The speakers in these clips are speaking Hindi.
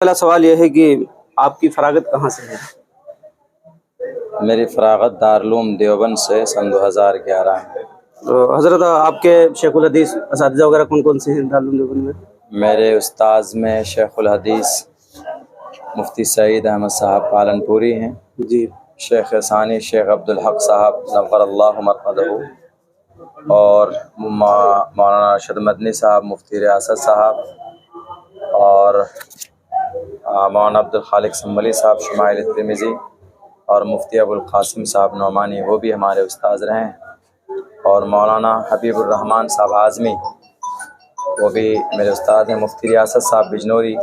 पहला सवाल यह है कि आपकी फरागत कहाँ से है? मेरी फरागत दारुल देवबंद से सन 2011 है। तो हज़रत आपके शेखुल हदीस असातिज़ा वगैरह कौन कौन से हैं दारुल देवबंद में? मेरे उस्ताद में शेखुल हदीस मुफ्ती सईद अहमद साहब पालनपुरी हैं जी। शेख सानी शेख अब्दुल हक साहब नव्वरल्लाहु मरक़दहू और मौलाना अरशद मदनी साहब मुफ्ती रियासत साहब और मौलाना अब्दुल खालिक संभली साहब शुमाइल तिरमिज़ी और मुफ्ती अबुल कासिम साहब नौमानी, वो भी हमारे उस्ताद रहे हैं। और मौलाना हबीबुर रहमान साहब आज़मी, वो भी मेरे उस्ताद हैं। मुफ्ती रियासत साहब बिजनौरी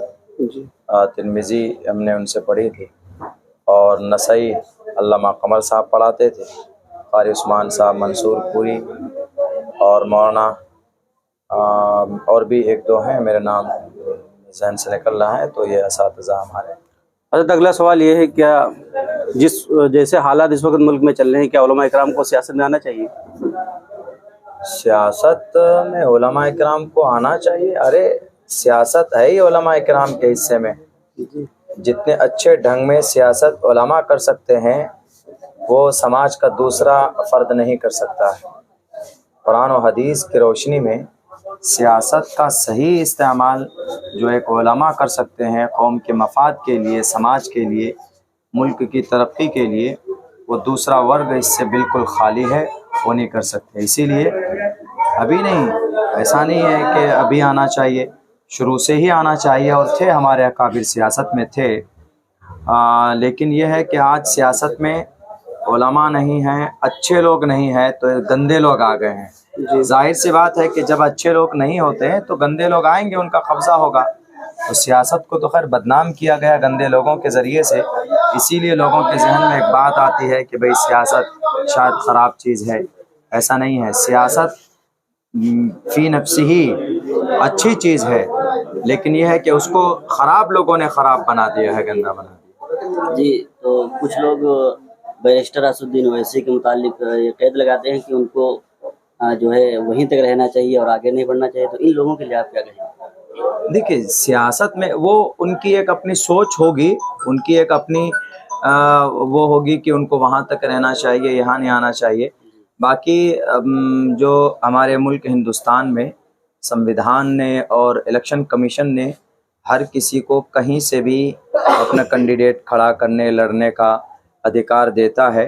तिरमिज़ी हमने उनसे पढ़ी थी। और नसई अल्लामा कमर साहब पढ़ाते थे। क़ारी उस्मान साहब मंसूर पूरी और मौलाना और भी एक दो हैं, मेरे नाम जहन से निकल रहा है, तो ये असातिज़ा हमारे। हज़रत अगला सवाल ये है, क्या जैसे हालात इस वक्त मुल्क में चल रहे हैं, क्या उलमा इकराम को सियासत में आना चाहिए? सियासत में उलमा इकराम को आना चाहिए। अरे सियासत है ही उलमा इकराम के हिस्से में। जितने अच्छे ढंग में सियासत उलमा कर सकते हैं, वो समाज का दूसरा फ़र्द नहीं कर सकता है। कुरान और हदीस की रोशनी में सियासत का सही इस्तेमाल जो एक उलमा कर सकते हैं कौम के मफाद के लिए, समाज के लिए, मुल्क की तरक्की के लिए, वो दूसरा वर्ग इससे बिल्कुल खाली है, वो नहीं कर सकते। इसीलिए अभी नहीं, ऐसा नहीं है कि अभी आना चाहिए, शुरू से ही आना चाहिए और थे हमारे अकाबिर सियासत में थे। लेकिन यह है कि आज सियासत में उलमा नहीं हैं, अच्छे लोग नहीं हैं, तो गंदे लोग आ गए हैं। जाहिर सी बात है कि जब अच्छे लोग नहीं होते हैं तो गंदे लोग आएंगे, उनका कब्ज़ा होगा। तो सियासत को तो खैर बदनाम किया गया गंदे लोगों के ज़रिए से, इसीलिए लोगों के जहन में एक बात आती है कि भाई सियासत शायद ख़राब चीज़ है। ऐसा नहीं है, सियासत फ़ी नफ्सी ही अच्छी चीज़ है, लेकिन यह है कि उसको ख़राब लोगों ने ख़राब बना दिया है, गंदा बना दिया। जी, तो कुछ लोग बैरिस्टर असदुद्दीन ओवैसी के मुतालिक ये कैद लगाते हैं कि उनको जो है वहीं तक रहना चाहिए और आगे नहीं बढ़ना चाहिए, तो इन लोगों के लिए आप क्या कहेंगे? देखिए, सियासत में वो उनकी एक अपनी सोच होगी, उनकी एक अपनी वो होगी कि उनको वहाँ तक रहना चाहिए, यहाँ नहीं आना चाहिए। बाकी जो हमारे मुल्क हिंदुस्तान में संविधान ने और इलेक्शन कमीशन ने हर किसी को कहीं से भी अपना कैंडिडेट खड़ा करने लड़ने का अधिकार देता है,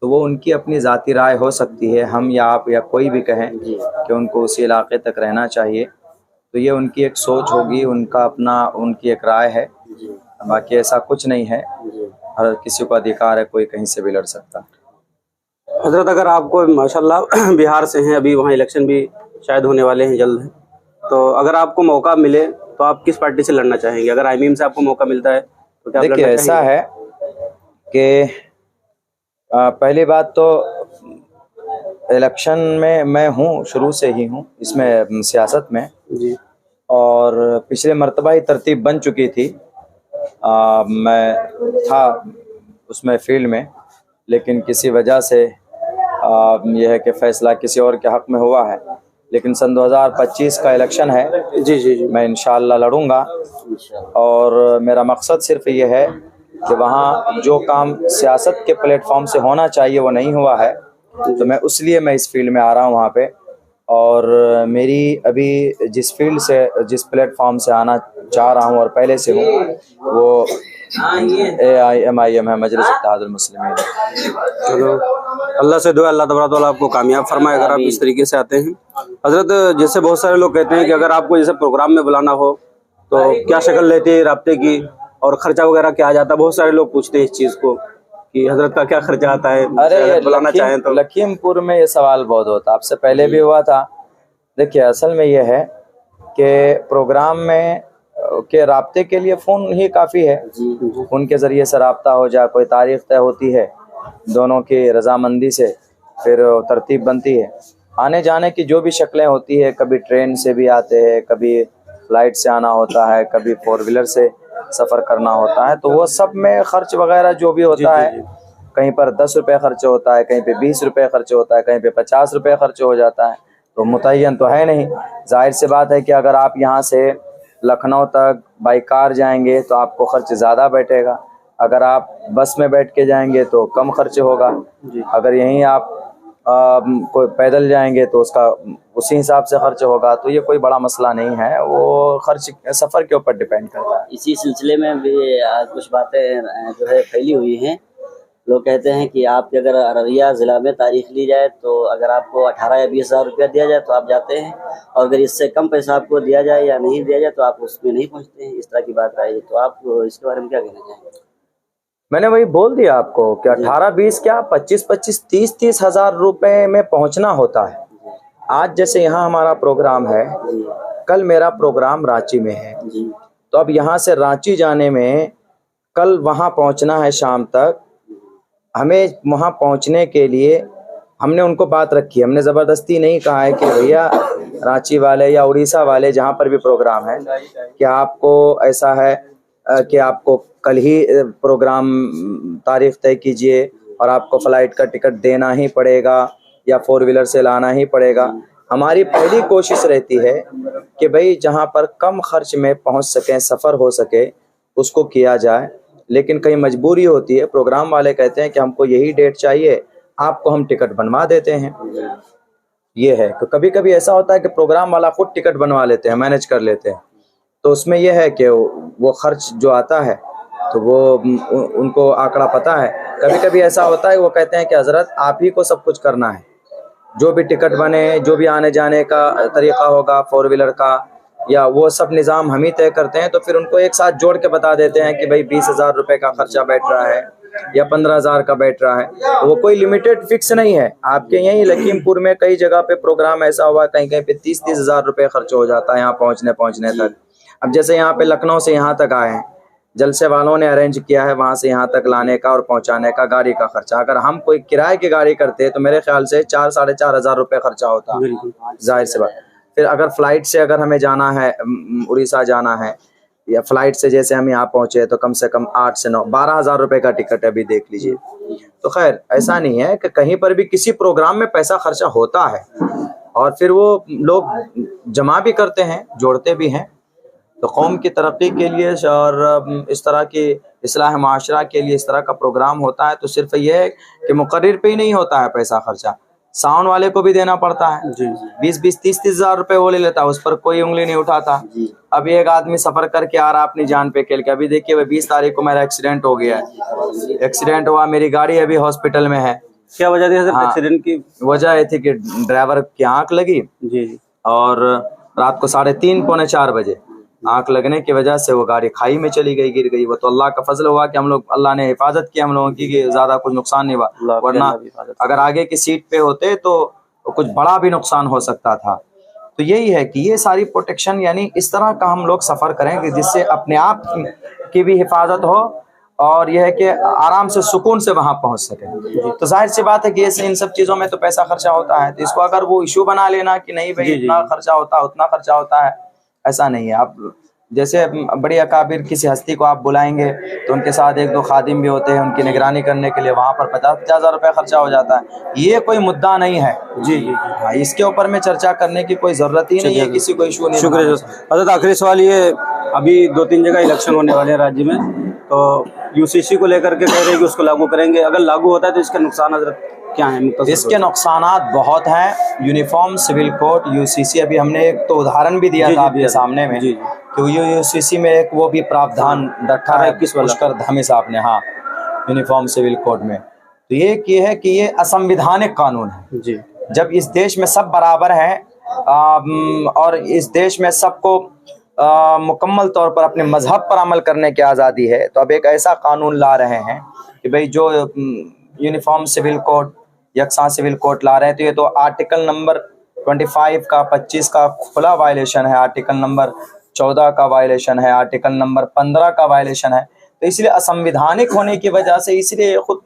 तो वो उनकी अपनी ज़ाती राय हो सकती है। हम या आप या कोई भी कहें कि उनको उसी इलाके तक रहना चाहिए, तो ये उनकी एक सोच होगी, उनका अपना उनकी एक राय है। बाकी ऐसा कुछ नहीं है, हर किसी को अधिकार है, कोई कहीं से भी लड़ सकता। हज़रत अगर आपको माशाल्लाह बिहार से हैं, अभी वहाँ इलेक्शन भी शायद होने वाले हैं जल्द, तो अगर आपको मौका मिले तो आप किस पार्टी से लड़ना चाहेंगे? अगर आईएमआईएम से आपको मौका मिलता है तो क्या आप लड़ना देखिए, चाहेंगे? ऐसा है कि पहली बात तो इलेक्शन में मैं हूँ, शुरू से ही हूँ इसमें सियासत में जी। और पिछले मर्तबा ही तरतीब बन चुकी थी। मैं था उसमें फील्ड में, लेकिन किसी वजह से यह है कि फ़ैसला किसी और के हक़ में हुआ है। लेकिन सन 2025 का इलेक्शन है। जी। मैं इंशाअल्लाह लड़ूंगा और मेरा मकसद सिर्फ ये है कि वहाँ जो काम सियासत के प्लेटफॉर्म से होना चाहिए वो नहीं हुआ है, तो मैं इसलिए मैं इस फील्ड में आ रहा हूँ वहाँ पे। और मेरी अभी जिस फील्ड से, जिस प्लेटफॉर्म से आना चाह रहा हूँ और पहले से हूँ, वो AIMIM है, मजलिस इत्तेहादुल मुस्लिमीन। चलो, अल्लाह से दुआ अल्लाह तबारक व तआला आपको कामयाब फरमाए अगर आप इस तरीके से आते हैं। हज़रत, जैसे बहुत सारे लोग कहते हैं कि अगर आपको जैसे प्रोग्राम में बुलाना हो तो क्या शक्ल लेती है राब्ते की और ख़र्चा वगैरह क्या आ जाता है? बहुत सारे लोग पूछते हैं इस चीज़ को कि हज़रत का क्या खर्चा आता है? अरे बुलाना चाहें तो लखीमपुर में ये सवाल बहुत होता, आपसे पहले भी हुआ था। देखिए, असल में ये है कि प्रोग्राम में के राब्ते के लिए फ़ोन ही काफ़ी है। उनके ज़रिए से राब्ता हो जाए, कोई तारीख़ तय होती है, दोनों की रज़ामंदी से फिर तरतीब बनती है। आने जाने की जो भी शक्लें होती है, कभी ट्रेन से भी आते हैं, कभी फ़्लाइट से आना होता है, कभी 4 व्हीलर से सफ़र करना होता है, तो वो सब में ख़र्च वगैरह जो भी होता है, कहीं पर 10 रुपये खर्च होता है, कहीं पे 20 रुपये खर्च होता है, कहीं पे 50 रुपये खर्च हो जाता है, तो मुतय्यन तो है नहीं। जाहिर सी बात है कि अगर आप यहाँ से लखनऊ तक, बाई कार जाएंगे तो आपको खर्च ज़्यादा बैठेगा, अगर आप बस में बैठ के जाएंगे तो कम खर्च होगा, अगर यहीं आप कोई पैदल जाएंगे तो उसका उसी हिसाब से खर्च होगा। तो ये कोई बड़ा मसला नहीं है, वो खर्च सफ़र के ऊपर डिपेंड करता है। इसी सिलसिले में भी कुछ बातें जो है फैली हुई हैं। लोग कहते हैं कि आपके अगर अररिया ज़िला में तारीख ली जाए तो अगर आपको 18 या 20 हज़ार रुपया दिया जाए तो आप जाते हैं, और अगर इससे कम पैसा आपको दिया जाए या नहीं दिया जाए तो आप उसमें नहीं पहुंचते हैं। इस तरह की बात आई है, तो आप इसके बारे में क्या कहना चाहेंगे? मैंने वही बोल दिया आपको कि 18-20 क्या 25-25 30-30 हज़ार रुपए में पहुंचना होता है। आज जैसे यहाँ हमारा प्रोग्राम है, कल मेरा प्रोग्राम रांची में है, तो अब यहाँ से रांची जाने में कल वहाँ पहुँचना है शाम तक। हमें वहाँ पहुँचने के लिए हमने उनको बात रखी, हमने ज़बरदस्ती नहीं कहा है कि भैया रांची वाले या उड़ीसा वाले जहाँ पर भी प्रोग्राम है कि आपको ऐसा है कि आपको कल ही प्रोग्राम तारीख तय कीजिए और आपको फ़्लाइट का टिकट देना ही पड़ेगा या 4 व्हीलर से लाना ही पड़ेगा। हमारी पहली कोशिश रहती है कि भाई जहाँ पर कम खर्च में पहुँच सकें, सफ़र हो सके, उसको किया जाए। लेकिन कहीं मजबूरी होती है, प्रोग्राम वाले कहते हैं कि हमको यही डेट चाहिए, आपको हम टिकट बनवा देते हैं। ये है कि कभी कभी ऐसा होता है कि प्रोग्राम वाला खुद टिकट बनवा लेते हैं, मैनेज कर लेते हैं, तो उसमें यह है कि वो खर्च जो आता है तो वो उनको आंकड़ा पता है। कभी कभी ऐसा होता है वो कहते हैं कि हज़रत आप ही को सब कुछ करना है, जो भी टिकट बने, जो भी आने जाने का तरीका होगा 4 व्हीलर का, या वो सब निज़ाम हम ही तय करते हैं। तो फिर उनको एक साथ जोड़ के बता देते हैं कि भाई 20 हज़ार रुपये का खर्चा बैठ रहा है या 15 हज़ार का बैठ रहा है। तो वो कोई लिमिटेड फिक्स नहीं है। आपके यहीं लखीमपुर में कई जगह पे प्रोग्राम ऐसा हुआ, कहीं कहीं पे 30-30 हज़ार रुपये खर्च हो जाता है यहाँ पहुँचने तक। अब जैसे यहाँ पे लखनऊ से यहाँ तक आए हैं, जलसे वालों ने अरेंज किया है वहाँ से यहाँ तक लाने का और पहुँचाने का गाड़ी का खर्चा। अगर हम कोई किराए की गाड़ी करते तो मेरे ख्याल से 4-4.5 हज़ार रुपये खर्चा होता, जाहिर सी बात। फिर अगर फ़्लाइट से अगर हमें जाना है, उड़ीसा जाना है, या फ़्लाइट से जैसे हम यहाँ पहुँचे तो कम से कम 8 से 9 12 हज़ार रुपये का टिकट अभी देख लीजिए। तो खैर ऐसा नहीं है कि कहीं पर भी किसी प्रोग्राम में पैसा खर्चा होता है और फिर वो लोग जमा भी करते हैं, जोड़ते भी हैं। तो कौम की तरक्की के लिए और इस तरह की इस्लाह माशरा के लिए इस तरह का प्रोग्राम होता है। तो सिर्फ ये है कि मुकर्रिर पे ही नहीं होता है पैसा खर्चा, साउंड वाले को भी देना पड़ता है। 20-20 30-30 हज़ार रुपये वो ले लेता है, उस पर कोई उंगली नहीं उठाता। अब एक आदमी सफ़र करके आ रहा अपनी जान पे खेल के, अभी देखिए 20 तारीख को मेरा एक्सीडेंट हो गया है, एक्सीडेंट हुआ, मेरी गाड़ी अभी हॉस्पिटल में है। क्या वजह थी एक्सीडेंट की? वजह ये थी कि ड्राइवर की आँख लगी और रात को 3:30 पौने 4 बजे आँख लगने की वजह से वो गाड़ी खाई में चली गई, गिर गई। वो तो अल्लाह का फजल हुआ कि हम लोग, अल्लाह ने हिफाजत की हम लोगों की, कि ज़्यादा कुछ नुकसान नहीं हुआ, वरना अगर आगे की सीट पे होते तो कुछ बड़ा भी नुकसान हो सकता था। तो यही है कि ये सारी प्रोटेक्शन, यानी इस तरह का हम लोग सफ़र करें कि जिससे अपने आप की भी हिफाजत हो और यह है कि आराम से सुकून से वहाँ पहुँच सके। तो जाहिर सी बात है कि इन सब चीज़ों में तो पैसा खर्चा होता है। तो इसको अगर वो इशू बना लेना कि नहीं भाई इतना खर्चा होता है, उतना खर्चा होता है, ऐसा नहीं है। आप जैसे बड़ी अकाबिर किसी हस्ती को आप बुलाएंगे तो उनके साथ 1-2 खादिम भी होते हैं उनकी निगरानी करने के लिए, वहाँ पर 50-50 हज़ार रुपये खर्चा हो जाता है। ये कोई मुद्दा नहीं है। जी, इसके ऊपर में चर्चा करने की कोई ज़रूरत ही नहीं है, किसी को इशू नहीं। शुक्रिया। हज़रत आखिरी सवाल, ये अभी 2-3 जगह इलेक्शन होने वाले हैं राज्य में, तो यूसीसी को लेकर के कह रहे हैं कि उसको लागू करेंगे, अगर लागू होता है तो इसके नुकसान हज़रत क्या है? इसके नुकसानात बहुत हैं। यूनिफॉर्म सिविल कोड यूसीसी, अभी हमने एक तो उदाहरण भी दिया था आपके सामने में कि यूसीसी में एक वो भी प्रावधान रखा है पुष्कर धामी साहब ने, हाँ, यूनिफॉर्म सिविल कोड में। तो ये है कि ये असंविधानिक कानून है जी। जब इस देश में सब बराबर हैं और इस देश में सबको मुकम्मल तौर पर अपने मजहब पर अमल करने की आज़ादी है, तो अब एक ऐसा कानून ला रहे हैं कि भाई जो यूनिफॉर्म सिविल कोड, यकसा सिविल कोड ला रहे हैं, तो ये तो आर्टिकल नंबर 25 का 25 का खुला वायलेशन है, आर्टिकल नंबर 14 का वायलेशन है, आर्टिकल नंबर 15 का वायलेशन है। तो इसलिए असंविधानिक होने की वजह से इसलिए खुद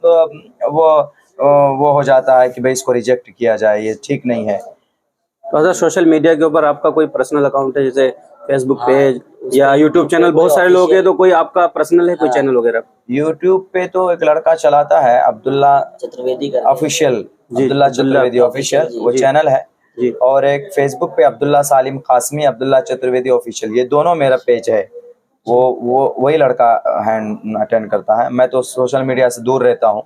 वो हो जाता है कि भाई इसको रिजेक्ट किया जाए, ये ठीक नहीं है। तो अगर सोशल मीडिया के ऊपर आपका कोई पर्सनल अकाउंट है, जैसे फेसबुक पेज या यूट्यूब चैनल, बहुत सारे लोग हैं, तो कोई आपका पर्सनल है कोई चैनल वगैरह? यूट्यूब पे तो एक लड़का चलाता है, अब्दुल्ला चतुर्वेदी ऑफिशियल, अब्दुल्ला चतुर्वेदी ऑफिशियल वो चैनल है जी। और एक फेसबुक पे अब्दुल्ला सालिम कासमी, अब्दुल्ला चतुर्वेदी ऑफिशियल, ये दोनों मेरा पेज है। वही लड़का हैंड अटेंड करता है। मैं तो सोशल मीडिया से दूर रहता हूँ,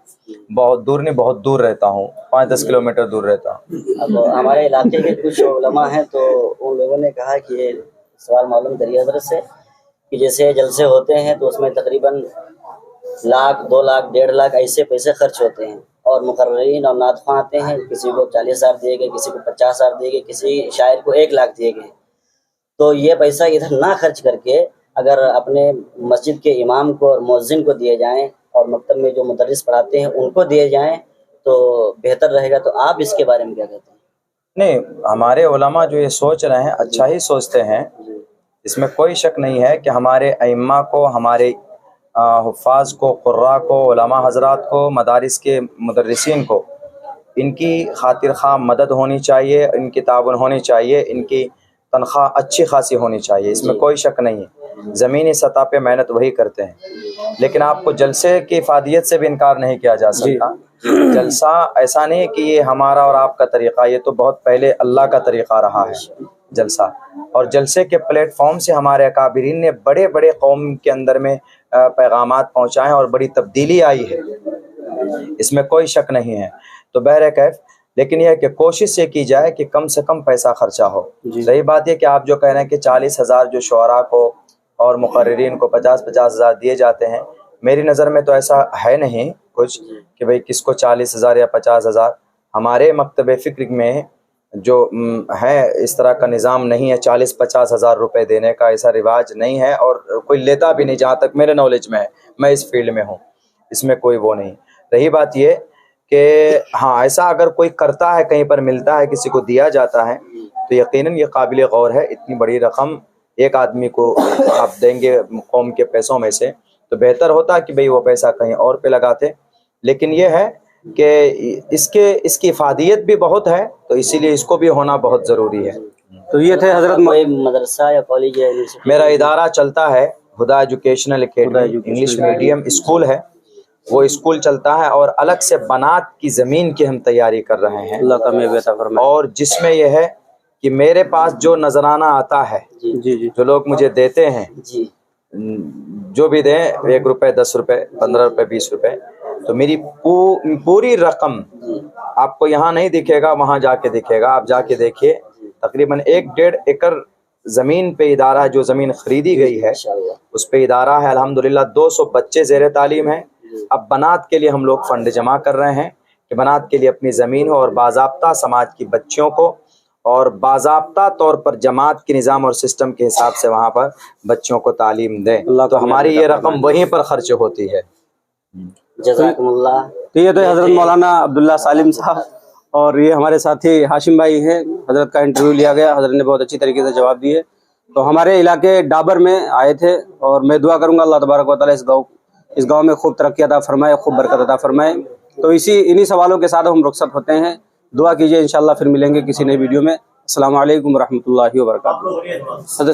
बहुत दूर नहीं, बहुत दूर रहता हूँ, 5-10 किलोमीटर दूर रहता हूँ। अब हमारे इलाके के कुछ उलमा हैं तो उन लोगों ने कहा कि ये सवाल मालूम करिए हजरत से कि जैसे जलसे होते हैं तो उसमें तकरीबन लाख, 2 लाख, 1.5 लाख ऐसे पैसे खर्च होते हैं और मुकर्रीन और नातख़्वां आते हैं, किसी को 40,000 दिए गए, किसी को 50,000 दिए गए, किसी शायर को 1 लाख दिए गए। तो ये पैसा इधर ना खर्च करके अगर अपने मस्जिद के इमाम को और मुअज्जिन को दिए जाएं और मकतब में जो मुदर्रिस पढ़ाते हैं उनको दिए जाएं तो बेहतर रहेगा। तो आप इसके बारे में क्या कहते हैं? नहीं, हमारे उलमा जो ये सोच रहे हैं अच्छा ही सोचते हैं, इसमें कोई शक नहीं है कि हमारे अइम्मा को, हमारे हुफ़ाज़ को, क़ुर्रा को, उलमा हज़रात को, मदारिस के मुदर्रिसीन को इनकी खातिर ख़्वाह मदद होनी चाहिए, इनकी ताउन होनी चाहिए, इनकी तनख्वाह अच्छी खासी होनी चाहिए, इसमें कोई शक नहीं है। ज़मीनी सतह पे मेहनत वही करते हैं, लेकिन आपको जलसे की इफ़ादियत से भी इनकार नहीं किया जा सकता। जलसा ऐसा नहीं है कि ये हमारा और आपका तरीक़ा, ये तो बहुत पहले अल्लाह का तरीक़ा रहा है जलसा। और जलसे के प्लेटफॉर्म से हमारे अकाबिरीन ने बड़े बड़े कौम के अंदर में पैगामात पहुँचाए और बड़ी तब्दीली आई है, इसमें कोई शक नहीं है। तो बहरकैफ लेकिन यह है कि कोशिश ये की जाए कि कम से कम पैसा खर्चा हो। सही बात है कि आप जो कह रहे हैं कि 40,000 जो शुअरा को और मुकर्रिरीन को 50-50 हज़ार दिए जाते हैं, मेरी नज़र में तो ऐसा है नहीं कुछ कि भाई किसको 40,000 या 50,000। हमारे मकतब फ़िक्र में जो है इस तरह का निज़ाम नहीं है, 40-50 हज़ार रुपये देने का ऐसा रिवाज नहीं है और कोई लेता भी नहीं, जहाँ तक मेरे नॉलेज में है, मैं इस फील्ड में हूँ, इसमें कोई वो नहीं। रही बात ये कि हाँ, ऐसा अगर कोई करता है, कहीं पर मिलता है, किसी को दिया जाता है तो यकीनन ये काबिल गौर है। इतनी बड़ी रकम एक आदमी को आप देंगे कौम के पैसों में से, तो बेहतर होता कि भाई वो पैसा कहीं और पे लगाते। लेकिन ये है कि इसकी इफ़ादियत भी बहुत है, तो इसीलिए इसको भी होना बहुत ज़रूरी है। तो ये थे हजरत, कोई मदरसा या कॉलेज या मेरा इदारा चलता है, Huda educational academy, English medium school है, वो स्कूल चलता है और अलग से बनात की ज़मीन की हम तैयारी कर रहे हैं, अल्लाह का मेहरबान फरमाए। और जिसमें यह है कि मेरे पास जो नजराना आता है, जी, जो लोग मुझे देते हैं, जी, जो भी दें, 1 रुपये, 10 रुपये, 15 रुपये, 20 रुपये, तो मेरी पूरी रकम आपको यहाँ नहीं दिखेगा, वहाँ जाके दिखेगा। आप जाके देखिए, तकरीबन 1-1.5 एकड़ ज़मीन पे इदारा है, जो ज़मीन खरीदी गई है उस पे इदारा है। अल्हम्दुलिल्लाह 200 बच्चे ज़ेरे तालीम हैं। अब बनात के लिए हम लोग फ़ंड जमा कर रहे हैं कि बनात के लिए अपनी ज़मीन हो और बाज़ाब्ता समाज की बच्चियों को और बाज़ाब्ता तौर पर जमात के निज़ाम और सिस्टम के हिसाब से वहाँ पर बच्चों को तालीम दें, तो हमारी ये रकम वहीं पर खर्च होती है। जज़ाकुमुल्लाह। तो ये तो हज़रत मौलाना अब्दुल्ला सालिम साहब और ये हमारे साथी हाशिम भाई हैं। हज़रत का इंटरव्यू लिया गया, हज़रत ने बहुत अच्छी तरीके से जवाब दिए। तो हमारे इलाके डाबर में आए थे और मैं दुआ करूँगा अल्लाह तबारक व तआला इस गाँव में खूब तरक्की अता फरमाए, खूब बरकत अता फरमाए। तो इन्हीं सवालों के साथ हम रुखसत होते हैं। दुआ कीजिए, इंशाअल्लाह फिर मिलेंगे किसी नई वीडियो में। अस्सलामु अलैकुम व रहमतुल्लाहि व बरकातुहू।